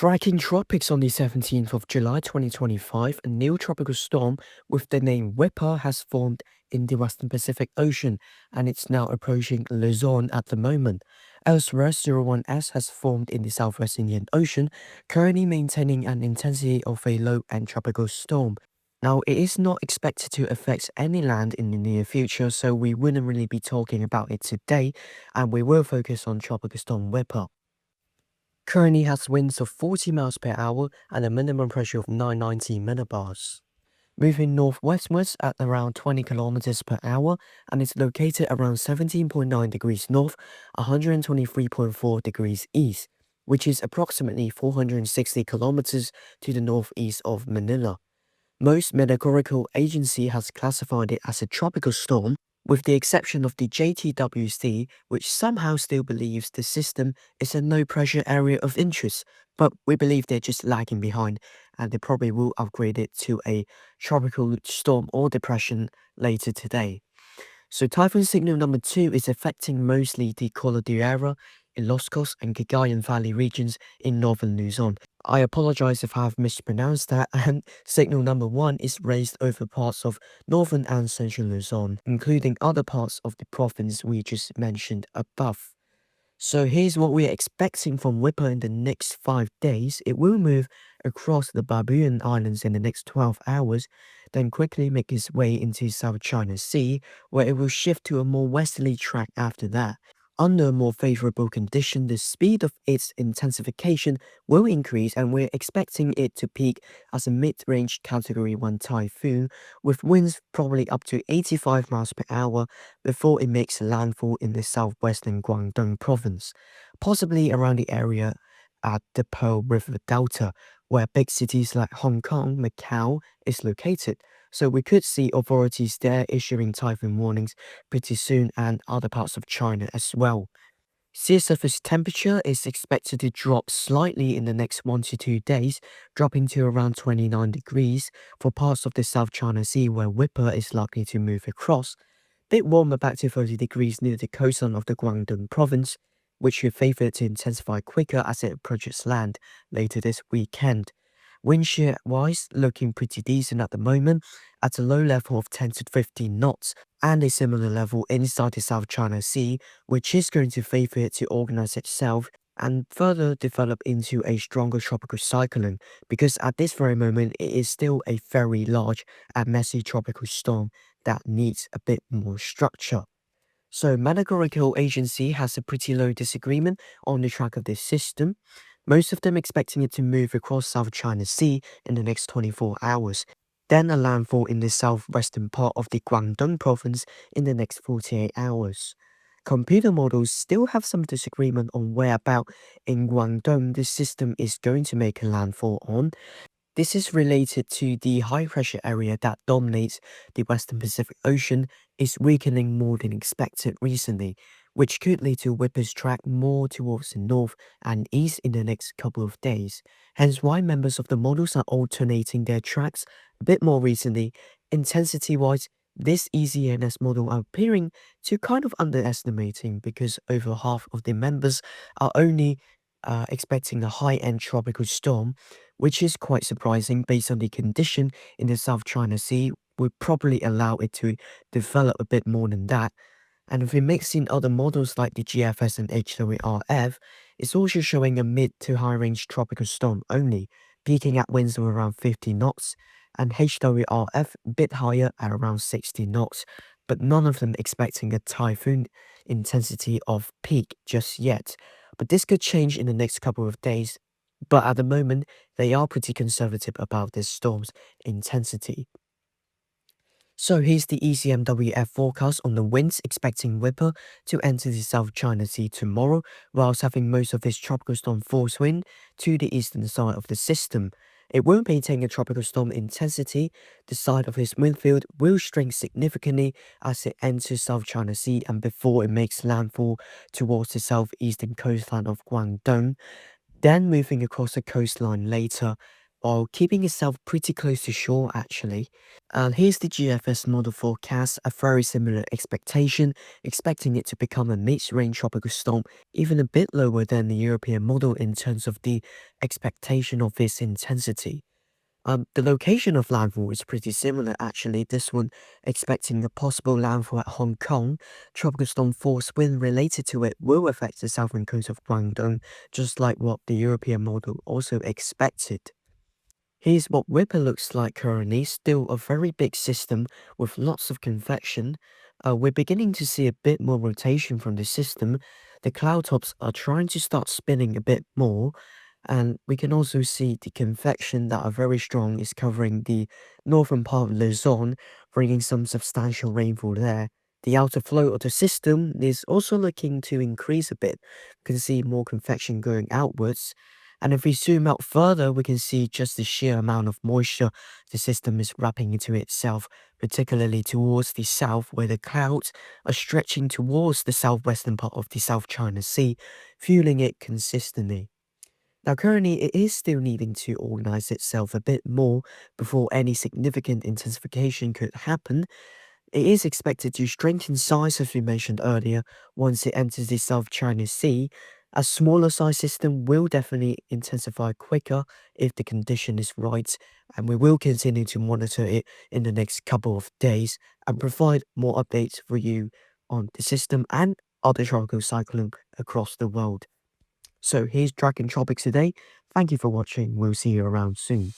Striking tropics on the 17th of July 2025, a new tropical storm with the name Wipha has formed in the Western Pacific Ocean, and it's now approaching Luzon at the moment. Elsewhere, 01S has formed in the Southwest Indian Ocean, currently maintaining an intensity of a low-end tropical storm. Now, it is not expected to affect any land in the near future, so we wouldn't really be talking about it today, and we will focus on tropical storm Wipha. Currently has winds of 40 miles per hour and a minimum pressure of 990 millibars. Moving northwestwards at around 20 kilometers per hour, and it's located around 17.9 degrees north, 123.4 degrees east, which is approximately 460 kilometers to the northeast of Manila. Most meteorological agencies has classified it as a tropical storm, with the exception of the JTWC, which somehow still believes the system is a no-pressure area of interest, but we believe they're just lagging behind, and they probably will upgrade it to a tropical storm or depression later today. So typhoon signal number 2 is affecting mostly the Cordillera, Ilocos and Cagayan Valley regions in northern Luzon. I apologize if I have mispronounced that, and signal number 1 is raised over parts of northern and central Luzon, including other parts of the province we just mentioned above. So here's what we're expecting from Wipha in the next 5 days. It will move across the Babuyan Islands in the next 12 hours, then quickly make its way into South China Sea, where it will shift to a more westerly track after that. Under a more favorable condition, the speed of its intensification will increase, and we're expecting it to peak as a mid-range Category 1 typhoon, with winds probably up to 85 miles per hour before it makes landfall in the southwestern Guangdong province, possibly around the area at the Pearl River Delta, where big cities like Hong Kong, Macau is located. So we could see authorities there issuing typhoon warnings pretty soon, and other parts of China as well. Sea surface temperature is expected to drop slightly in the next 1 to 2 days, dropping to around 29 degrees for parts of the South China Sea where Wipha is likely to move across. Bit warmer back to 30 degrees near the coastline of the Guangdong province, which should favor it to intensify quicker as it approaches land later this weekend. Wind shear wise, looking pretty decent at the moment, at a low level of 10 to 15 knots, and a similar level inside the South China Sea, which is going to favor it to organize itself and further develop into a stronger tropical cyclone, because at this very moment it is still a very large and messy tropical storm that needs a bit more structure. So Meteorological Agency has a pretty low disagreement on the track of this system, most of them expecting it to move across South China Sea in the next 24 hours, then a landfall in the southwestern part of the Guangdong province in the next 48 hours. Computer models still have some disagreement on whereabout in Guangdong this system is going to make a landfall on. This is related to the high pressure area that dominates the Western Pacific Ocean is weakening more than expected recently, which could lead to Wipha's track more towards the north and east in the next couple of days. Hence why members of the models are alternating their tracks a bit more recently. Intensity-wise, this EZNS model are appearing to kind of underestimating, because over half of the members are only expecting a high-end tropical storm, which is quite surprising based on the condition in the South China Sea would probably allow it to develop a bit more than that. And if we mix in other models like the GFS and HWRF, it's also showing a mid to high range tropical storm only, peaking at winds of around 50 knots, and HWRF a bit higher at around 60 knots, but none of them expecting a typhoon intensity of peak just yet. But this could change in the next couple of days, but at the moment, they are pretty conservative about this storm's intensity. So here's the ECMWF forecast on the winds, expecting Wipha to enter the South China Sea tomorrow, whilst having most of this tropical storm force wind to the eastern side of the system. It will maintain a tropical storm intensity. The side of this wind field will strengthen significantly as it enters South China Sea and before it makes landfall towards the southeastern coastline of Guangdong, then moving across the coastline later. while keeping itself pretty close to shore actually. And here's the GFS model forecast, a very similar expectation, expecting it to become a mid-range tropical storm, even a bit lower than the European model in terms of the expectation of its intensity. The location of landfall is pretty similar actually. This one expecting a possible landfall at Hong Kong. Tropical storm force wind related to it will affect the southern coast of Guangdong, just like what the European model also expected. Here's what Wipha looks like currently, still a very big system with lots of convection. We're beginning to see a bit more rotation from the system. The cloud tops are trying to start spinning a bit more, and we can also see the convection that are very strong is covering the northern part of Luzon, bringing some substantial rainfall there. The outer flow of the system is also looking to increase a bit. We can see more convection going outwards. And if we zoom out further, we can see just the sheer amount of moisture the system is wrapping into itself, particularly towards the south, where the clouds are stretching towards the southwestern part of the South China Sea, fueling it consistently. Now, currently, it is still needing to organize itself a bit more before any significant intensification could happen. It is expected to strengthen size, as we mentioned earlier, once it enters the South China Sea. A smaller size system will definitely intensify quicker if the condition is right, and we will continue to monitor it in the next couple of days and provide more updates for you on the system and other tropical cyclone across the world. So here's Dragon Tropics today. Thank you for watching. We'll see you around soon.